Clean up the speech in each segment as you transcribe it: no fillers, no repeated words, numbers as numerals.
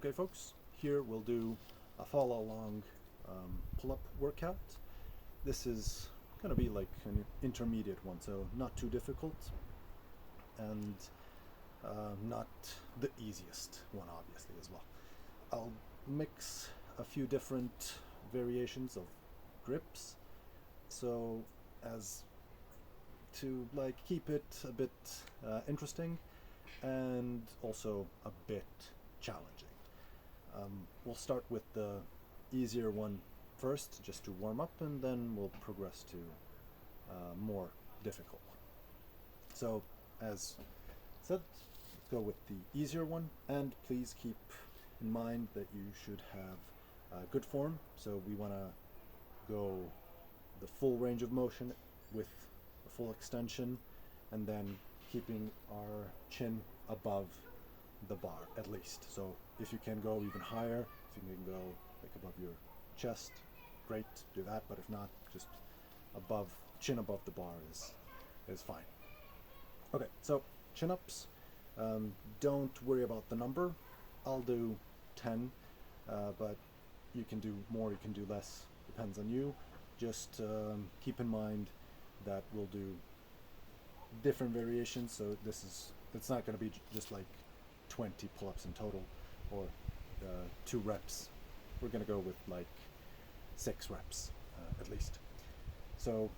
Okay folks, here we'll do a follow along pull-up workout. This is going to be like an intermediate one, so not too difficult and not the easiest one obviously as well. I'll mix a few different variations of grips so as to like keep it a bit interesting and also a bit challenging. We'll start with the easier one first, just to warm up, and then we'll progress to more difficult one. So, as said, let's go with the easier one, and please keep in mind that you should have good form. So we want to go the full range of motion with a full extension, and then keeping our chin above the bar at least. So if you can go even higher, if you can go like above your chest, great, do that. But if not, just above, chin above the bar is fine. Okay, so chin ups. Don't worry about the number. I'll do 10, but you can do more, you can do less, depends on you. Just keep in mind that we'll do different variations, so it's not going to be just like 20 pull-ups in total or 2 reps. We're going to go with like 6 reps at least. So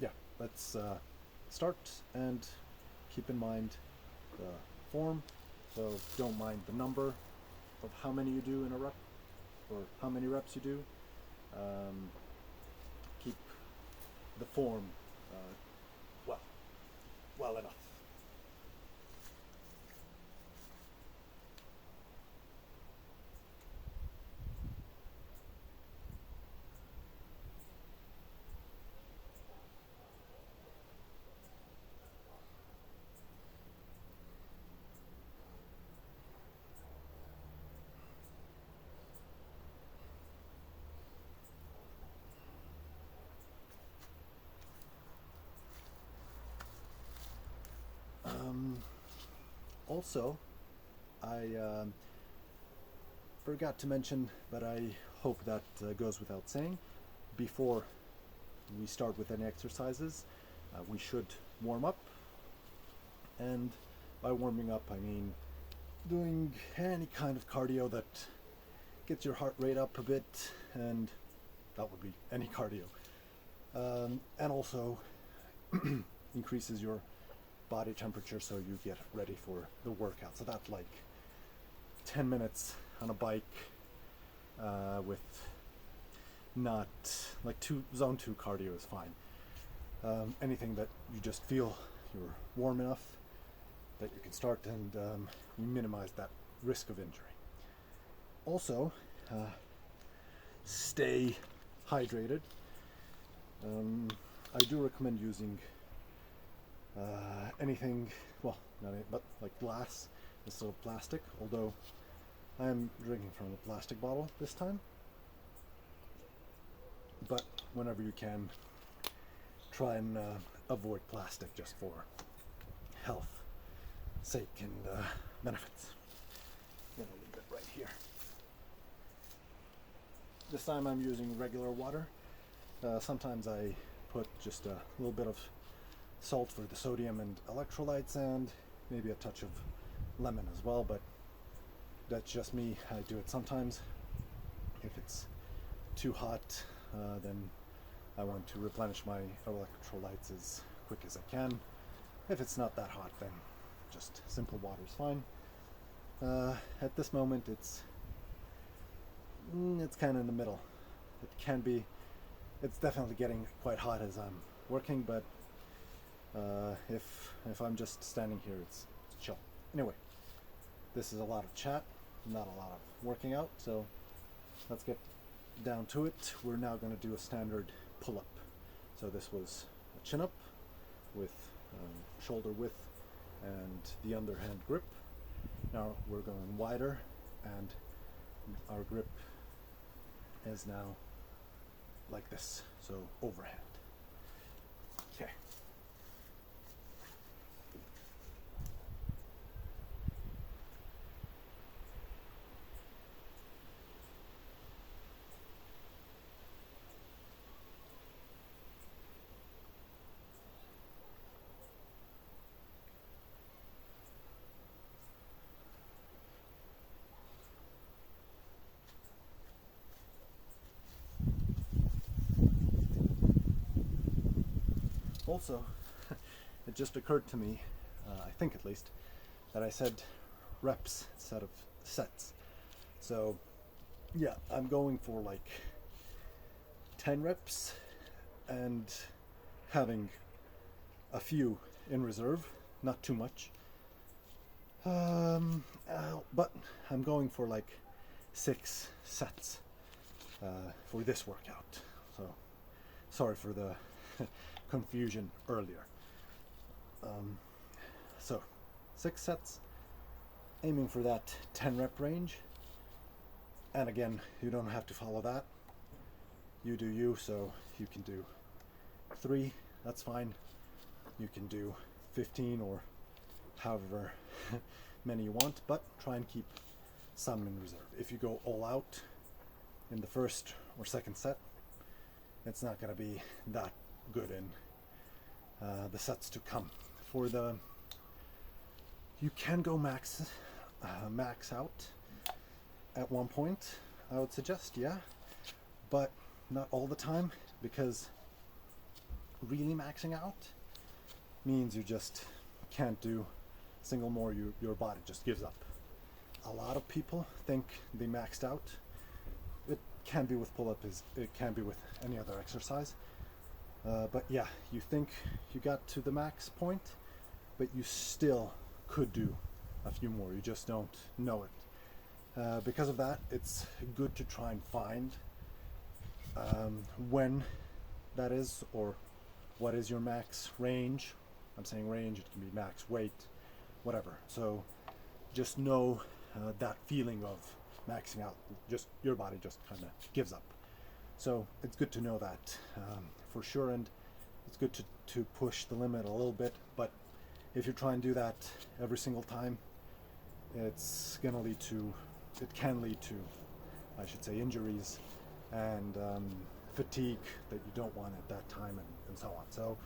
yeah, let's start, and keep in mind the form. So don't mind the number of how many you do in a rep or how many reps you do. Keep the form well enough. Also, I forgot to mention, but I hope that goes without saying, before we start with any exercises, we should warm up. And by warming up, I mean doing any kind of cardio that gets your heart rate up a bit, and that would be any cardio. And also increases your body temperature so you get ready for the workout. So that's like 10 minutes on a bike with not like zone 2 cardio is fine. Anything that you just feel you're warm enough that you can start, and you minimize that risk of injury. Also, stay hydrated. I do recommend using anything, well, not any, but like glass instead of plastic, although I'm drinking from a plastic bottle this time. But whenever you can, try and avoid plastic just for health sake and benefits. I'm gonna leave it right here. This time I'm using regular water. Sometimes I put just a little bit of salt for the sodium and electrolytes, and maybe a touch of lemon as well, but that's just me. I do it sometimes. If it's too hot, then I want to replenish my electrolytes as quick as I can. If it's not that hot, then just simple water is fine. At this moment, it's kind of in the middle. It's definitely getting quite hot as I'm working, but if I'm just standing here, it's chill. Anyway, this is a lot of chat, not a lot of working out, so let's get down to it. We're now going to do a standard pull-up. So this was a chin-up with shoulder width and the underhand grip. Now we're going wider, and our grip is now like this, so overhand. Okay. Also, it just occurred to me, I think at least, that I said reps instead of sets. So yeah, I'm going for like 10 reps and having a few in reserve, not too much. But I'm going for like 6 sets for this workout. So sorry for the confusion earlier. So 6 sets, aiming for that 10 rep range. And again, you don't have to follow that. You do you, so you can do 3, that's fine. You can do 15 or however many you want, but try and keep some in reserve. If you go all out in the first or second set, it's not going to be that good in the sets to come. You can go max out at one point, I would suggest, yeah, but not all the time, because really maxing out means you just can't do a single more. Your body just gives up. A lot of people think they maxed out. It can be with pull-up, it can be with any other exercise, but yeah, you think you got to the max point, but you still could do a few more, you just don't know it. Because of that, it's good to try and find when that is, or what is your max range. I'm saying range, it can be max weight, whatever. So just know that feeling of maxing out, just your body just kind of gives up. So it's good to know that for sure, and it's good to push the limit a little bit, but if you try and do that every single time, it can lead to, I should say, injuries and fatigue that you don't want at that time, and so on. So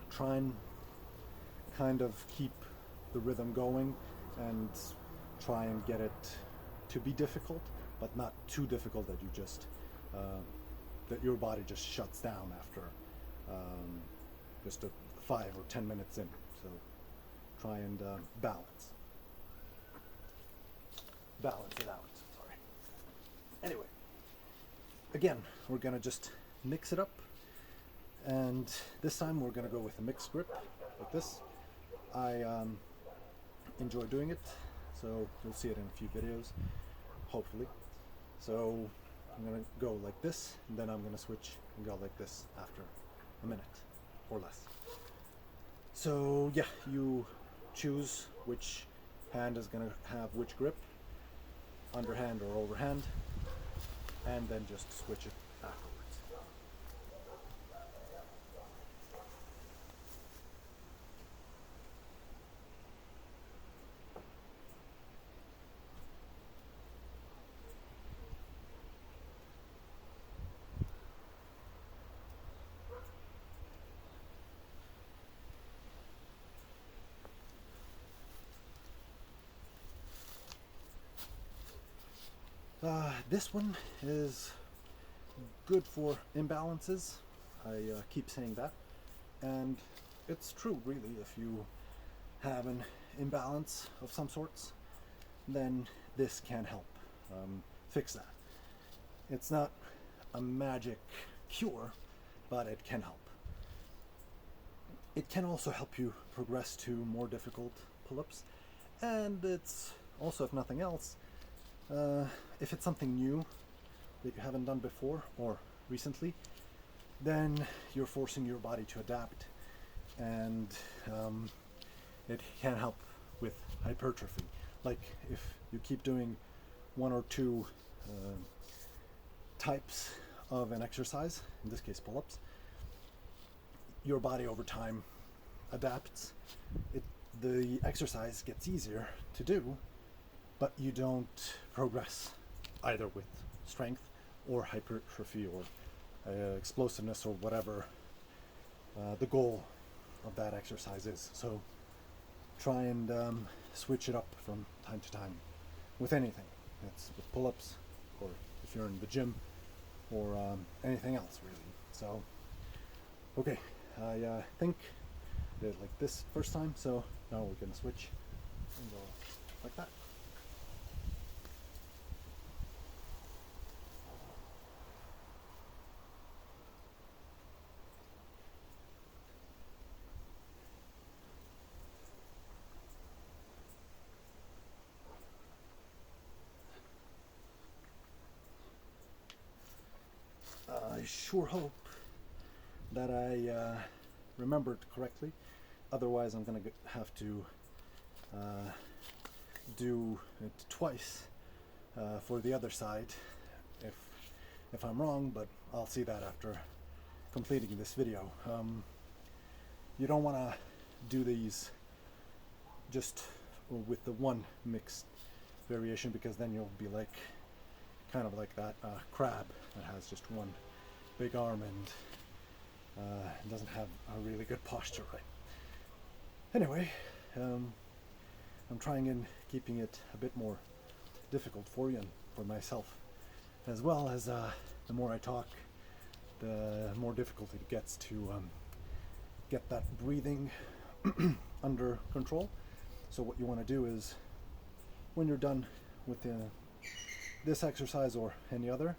try and kind of keep the rhythm going and try and get it to be difficult, but not too difficult that you just that your body just shuts down after just 5 or 10 minutes in. So try and balance it out. Sorry. Anyway, again, we're gonna just mix it up, and this time we're gonna go with a mixed grip like this. I enjoy doing it, so you'll see it in a few videos, hopefully. So I'm gonna go like this, and then I'm gonna switch and go like this after a minute or less. So yeah, you choose which hand is gonna have which grip, underhand or overhand, and then just switch it afterwards. This one is good for imbalances. I keep saying that, and it's true, really. If you have an imbalance of some sorts, then this can help fix that. It's not a magic cure, but it can help. It can also help you progress to more difficult pull-ups, and it's also, if nothing else, if it's something new that you haven't done before or recently, then you're forcing your body to adapt, and it can help with hypertrophy. Like if you keep doing 1 or 2 types of an exercise, in this case pull-ups, your body over time adapts. The exercise gets easier to do, but you don't progress either with strength or hypertrophy or explosiveness or whatever the goal of that exercise is. So try and switch it up from time to time with anything. It's with pull-ups, or if you're in the gym, or anything else really. So Okay, I think I did it like this first time, so now we're gonna switch and go like that. I sure hope that I remembered correctly. Otherwise, I'm gonna have to do it twice for the other side if I'm wrong, but I'll see that after completing this video. You don't want to do these just with the one mixed variation, because then you'll be like kind of like that crab that has just one big arm and doesn't have a really good posture, right? Anyway, I'm trying and keeping it a bit more difficult for you and for myself, as well as the more I talk, the more difficult it gets to get that breathing under control. So what you want to do is, when you're done with this exercise or any other,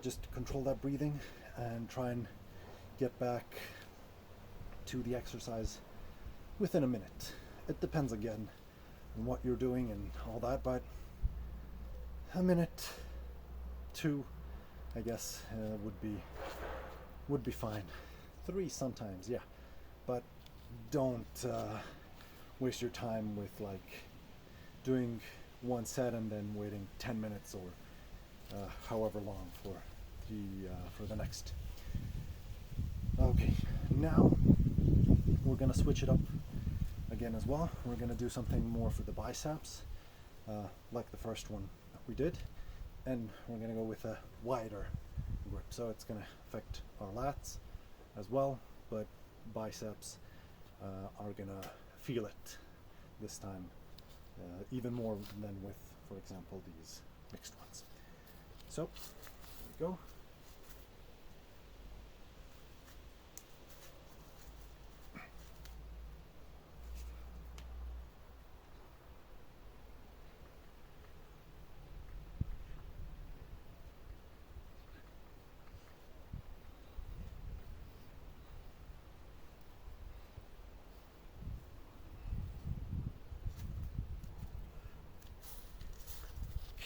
just control that breathing and try and get back to the exercise within a minute. It depends again on what you're doing and all that, but a minute, two, I guess, would be fine. 3 sometimes, yeah, but don't waste your time with like doing one set and then waiting 10 minutes or however long for the next. Okay, now we're gonna switch it up again as well. We're gonna do something more for the biceps, like the first one that we did, and we're gonna go with a wider grip. So it's gonna affect our lats as well, but biceps are gonna feel it this time even more than with, for example, these mixed ones. So here we go.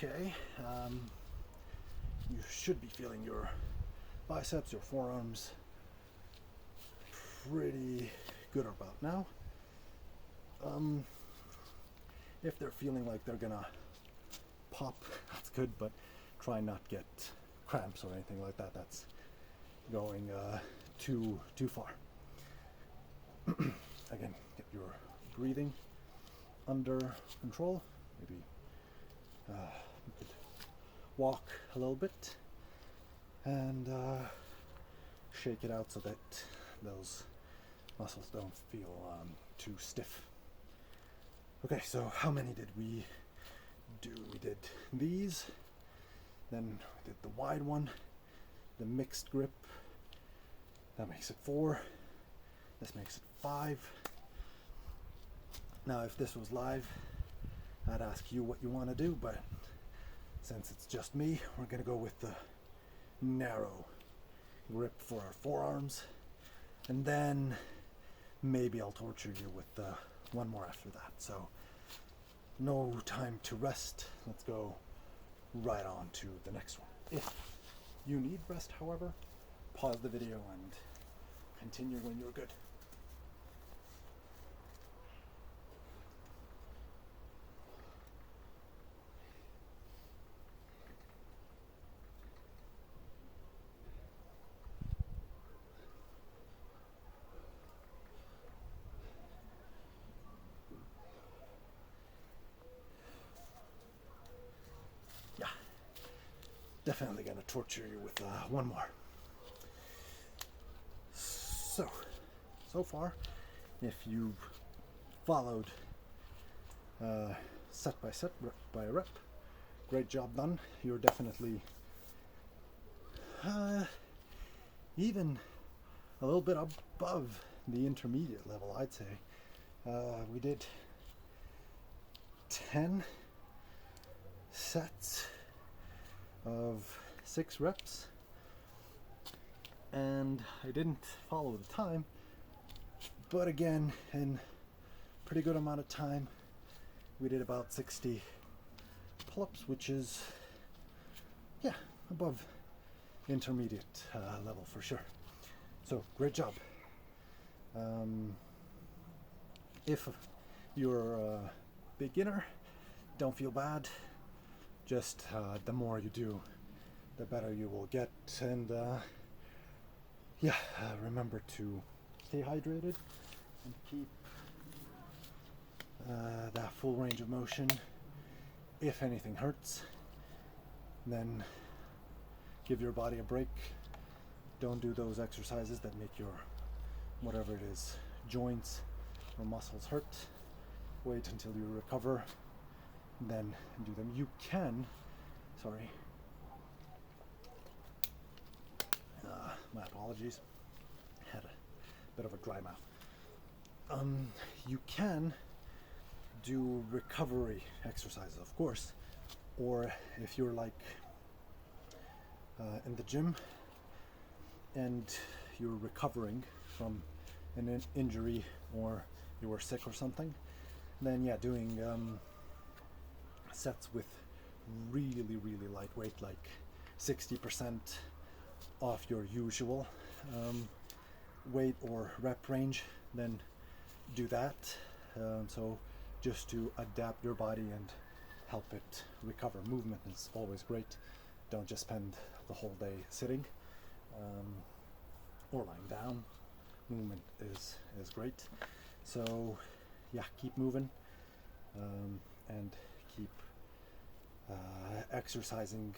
Okay, you should be feeling your biceps, your forearms pretty good about now. If they're feeling like they're gonna pop, that's good, but try not get cramps or anything like that. That's going too far. Again, get your breathing under control. Maybe you could walk a little bit and shake it out so that those muscles don't feel too stiff. Okay, so how many did we do? We did these, then we did the wide one, the mixed grip, that makes it 4, this makes it 5. Now if this was live, I'd ask you what you want to do, but since it's just me, we're going to go with the narrow grip for our forearms, and then maybe I'll torture you with one more after that. So no time to rest. Let's go right on to the next one. If you need rest, however, pause the video and continue when you're good. Yeah, definitely gonna torture you with one more. So far, if you've followed set by set, rep by rep, great job done. You're definitely even a little bit above the intermediate level, I'd say. We did 10 sets of 6 reps, and I didn't follow the time, but again, in pretty good amount of time, we did about 60 pull-ups, which is, yeah, above intermediate level for sure. So great job. If you're a beginner, don't feel bad. Just the more you do, the better you will get. And remember to stay hydrated and keep that full range of motion. If anything hurts, then give your body a break. Don't do those exercises that make your, whatever it is, joints or muscles hurt. Wait until you recover, then do them. You can, my apologies, had a bit of a dry mouth. You can do recovery exercises, of course, or if you're like in the gym and you're recovering from an injury or you were sick or something, then doing sets with really lightweight, like 60% off your usual weight or rep range, then do that. So just to adapt your body and help it recover. Movement is always great. Don't just spend the whole day sitting or lying down. Movement is great. So keep moving and keep exercising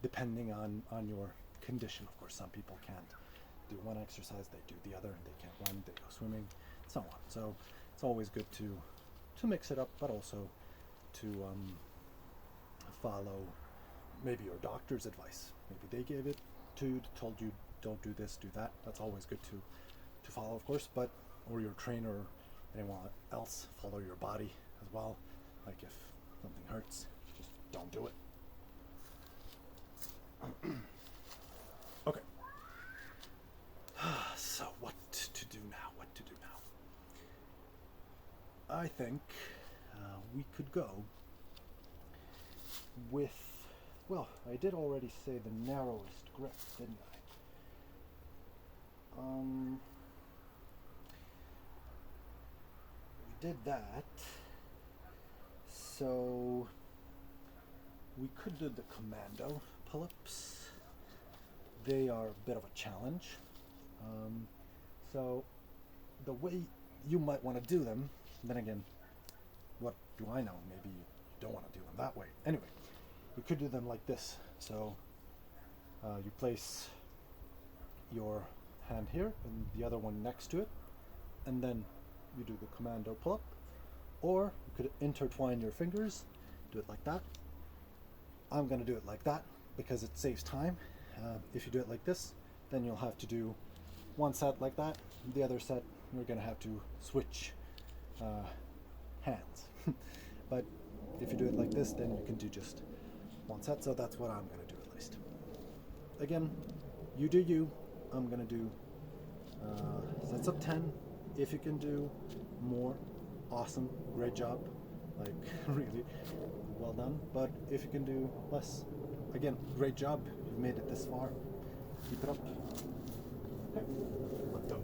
depending on your condition. Of course, some people can't do one exercise, they do the other, and they can't run, they go swimming, so on. So it's always good to mix it up, but also to follow maybe your doctor's advice. Maybe they gave it told you don't do this, do that. That's always good to follow, of course, but or your trainer or anyone else, follow your body as well. Like if something hurts, just don't do it. Okay. So what to do now? I think we could go with, I did already say the narrowest grip, didn't I? We did that. So we could do the commando pull-ups. They are a bit of a challenge. So the way you might want to do them, then again, what do I know? Maybe you don't want to do them that way. Anyway, we could do them like this. So you place your hand here and the other one next to it, and then you do the commando pull-up. Or you could intertwine your fingers, do it like that. I'm going to do it like that because it saves time. If you do it like this, then you'll have to do one set like that. The other set, you're going to have to switch hands. But if you do it like this, then you can do just one set. So that's what I'm going to do at least. Again, you do you. I'm going to do sets of 10. If you can do more, awesome, great job. Like really well done. But if you can do less, again, great job. You've made it this far. Keep it up. Okay. Let's go.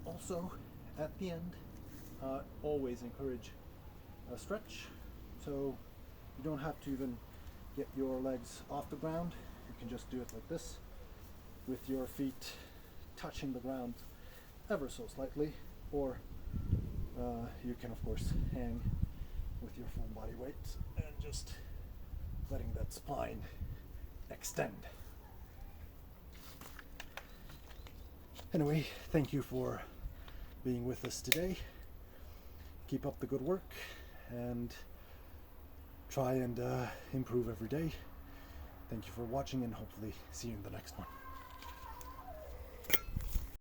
Also, at the end, always encourage a stretch. So you don't have to even get your legs off the ground. You can just do it like this, with your feet touching the ground ever so slightly, or you can of course hang with your full body weight and just letting that spine extend. Anyway, thank you for being with us today. Keep up the good work and try and improve every day. Thank you for watching, and hopefully see you in the next one.